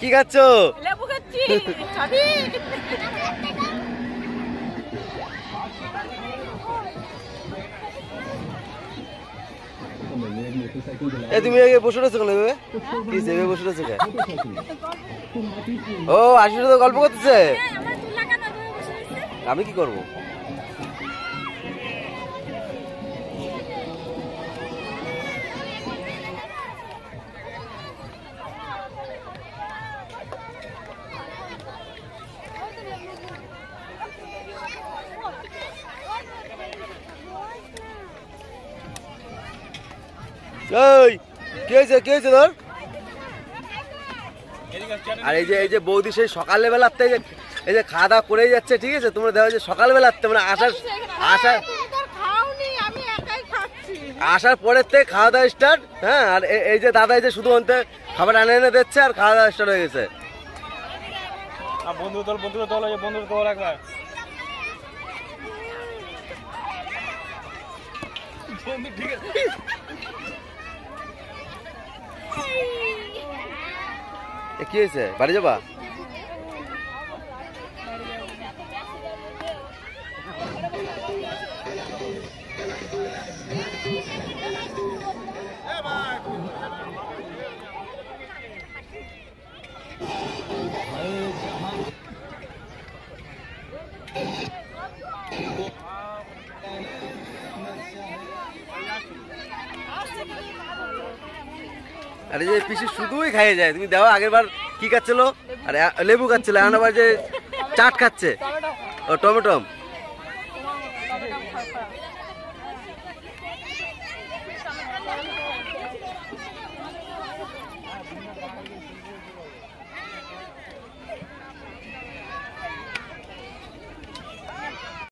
কি খাচ্ছ? লেবু খাচ্ছি। খাবি? তুমি বসে রয়েছো কেন? কি বসে রয়েছো কে? ও আশিস তো গল্প করতেছে। আমি কি করবো? কি হয়েছে তোর? আর এই যে বৌদি সেই সকালে বেলাতে এই যে খাওয়া দাওয়া করেই যাচ্ছে, ঠিক আছে? তোমরা দেখো যে সকালবেলাতে মানে আসার পরের থেকে খাওয়া দাওয়া স্টার্ট। হ্যাঁ, আর এই যে দাদা এই যে শুধু অন্তে খাবার এনে দিচ্ছে আর খাওয়া দাওয়া স্টার্ট হয়ে গেছে। বন্ধুর দল একবার ঠিক আছে। কি হয়েছে? বাড়ি যাবা? আরে যে পিসি শুধুই খাইয়ে যায়। তুমি দেখো আগের বার কি খাচ্ছিল? আরে লেবু খাচ্ছিল, এখন আবার যে চাট খাচ্ছে। ও টমেটো।